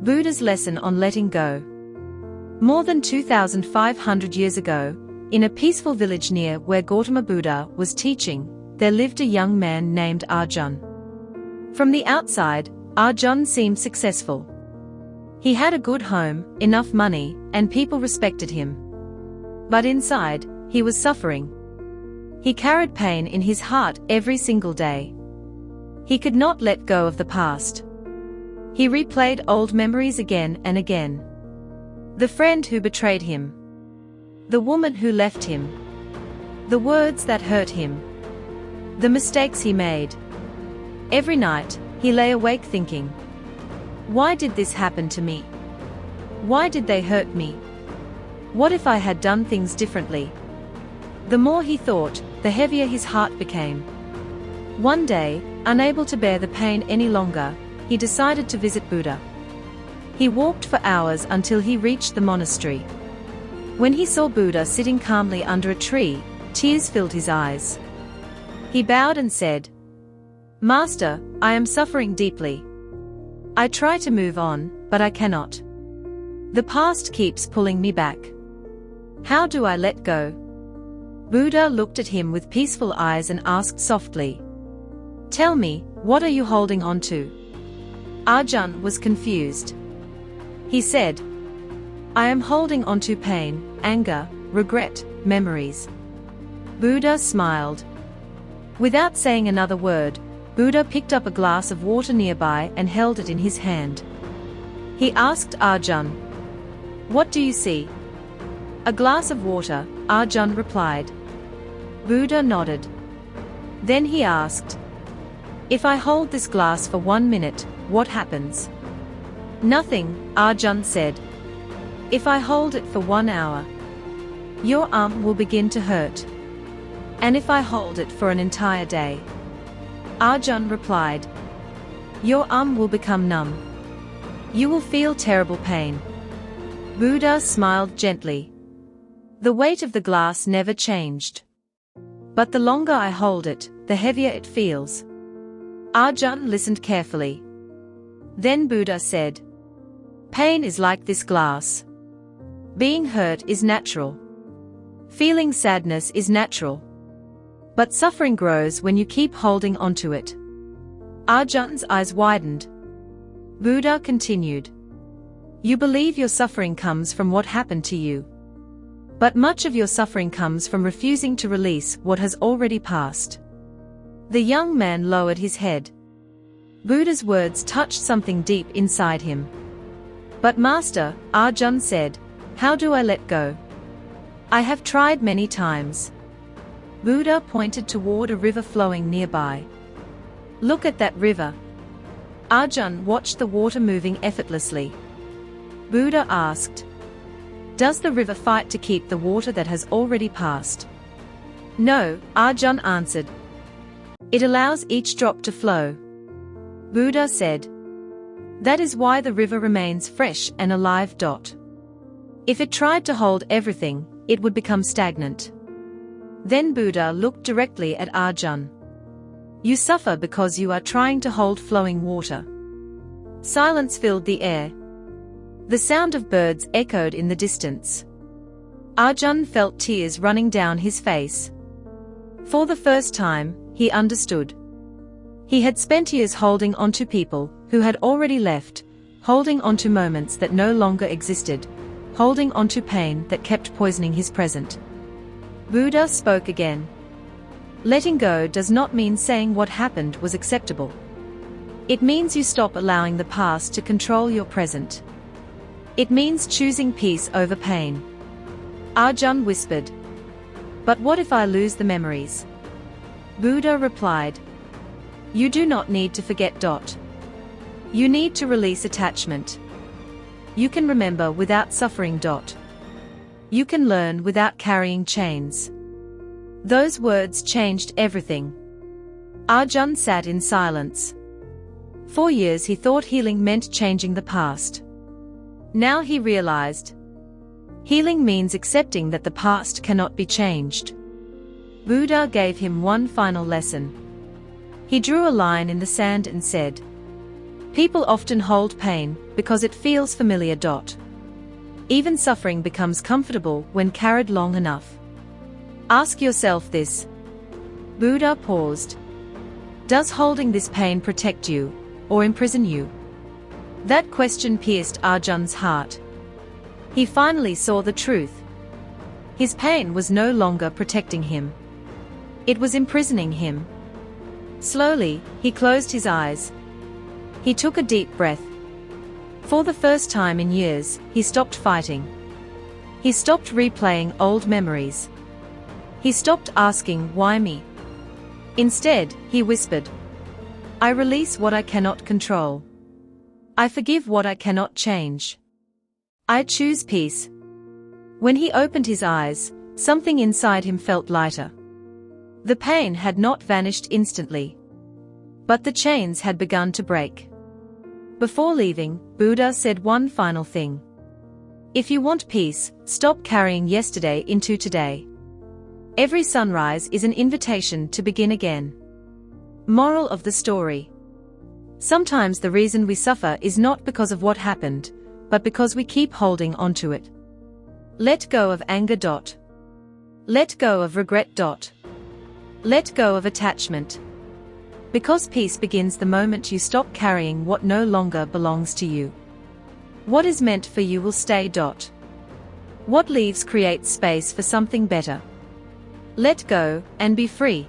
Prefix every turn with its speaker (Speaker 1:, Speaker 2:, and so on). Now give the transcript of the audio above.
Speaker 1: Buddha's lesson on letting go. More than 2,500 years ago, in a peaceful village near where Gautama Buddha was teaching, there lived a young man named Arjun. From the outside, Arjun seemed successful. He had a good home, enough money, and people respected him. But inside, he was suffering. He carried pain in his heart every single day. He could not let go of the past. He replayed old memories again and again. The friend who betrayed him. The woman who left him. The words that hurt him. The mistakes he made. Every night, he lay awake thinking, why did this happen to me? Why did they hurt me? What if I had done things differently? The more he thought, the heavier his heart became. One day, unable to bear the pain any longer, he decided to visit Buddha. He walked for hours until he reached the monastery. When he saw Buddha sitting calmly under a tree, tears filled his eyes. He bowed and said, Master, I am suffering deeply. I try to move on, but I cannot. The past keeps pulling me back. How do I let go? Buddha looked at him with peaceful eyes and asked softly, Tell me, what are you holding on to? Arjun was confused. He said, I am holding on to pain, anger, regret, memories. Buddha smiled. Without saying another word, Buddha picked up a glass of water nearby and held it in his hand. He asked Arjun, What do you see? A glass of water, Arjun replied. Buddha nodded. Then he asked, If I hold this glass for 1 minute, what happens? Nothing, Arjun said. If I hold it for 1 hour, your arm will begin to hurt. And if I hold it for an entire day, Arjun replied, your arm will become numb. You will feel terrible pain. Buddha smiled gently. The weight of the glass never changed. But the longer I hold it, the heavier it feels. Arjun listened carefully. Then Buddha said, Pain is like this glass. Being hurt is natural. Feeling sadness is natural. But suffering grows when you keep holding onto it. Arjun's eyes widened. Buddha continued. You believe your suffering comes from what happened to you. But much of your suffering comes from refusing to release what has already passed. The young man lowered his head. Buddha's words touched something deep inside him. But Master, Arjun said, how do I let go? I have tried many times. Buddha pointed toward a river flowing nearby. Look at that river. Arjun watched the water moving effortlessly. Buddha asked, Does the river fight to keep the water that has already passed? No, Arjun answered. It allows each drop to flow. Buddha said, That is why the river remains fresh and alive. If it tried to hold everything, it would become stagnant. Then Buddha looked directly at Arjun. You suffer because you are trying to hold flowing water. Silence filled the air. The sound of birds echoed in the distance. Arjun felt tears running down his face. For the first time, he understood. He had spent years holding on to people who had already left, holding on to moments that no longer existed, holding on to pain that kept poisoning his present. Buddha spoke again. Letting go does not mean saying what happened was acceptable. It means you stop allowing the past to control your present. It means choosing peace over pain. Arjun whispered. But what if I lose the memories? Buddha replied. You do not need to forget. You need to release attachment. You can remember without suffering. You can learn without carrying chains. Those words changed everything. Arjun sat in silence. For years he thought healing meant changing the past. Now he realized. Healing means accepting that the past cannot be changed. Buddha gave him one final lesson. He drew a line in the sand and said, People often hold pain because it feels familiar. Even suffering becomes comfortable when carried long enough. Ask yourself this. Buddha paused. Does holding this pain protect you, or imprison you? That question pierced Arjun's heart. He finally saw the truth. His pain was no longer protecting him. It was imprisoning him. Slowly, he closed his eyes. He took a deep breath. For the first time in years, he stopped fighting. He stopped replaying old memories. He stopped asking, "Why me?" Instead, he whispered, "I release what I cannot control. I forgive what I cannot change. I choose peace." When he opened his eyes, something inside him felt lighter. The pain had not vanished instantly, but the chains had begun to break. Before leaving, Buddha said one final thing. If you want peace, stop carrying yesterday into today. Every sunrise is an invitation to begin again. Moral of the story. Sometimes the reason we suffer is not because of what happened, but because we keep holding onto it. Let go of anger. Let go of regret. Let go of attachment. Because peace begins the moment you stop carrying what no longer belongs to you. What is meant for you will stay. What leaves creates space for something better. Let go, and be free.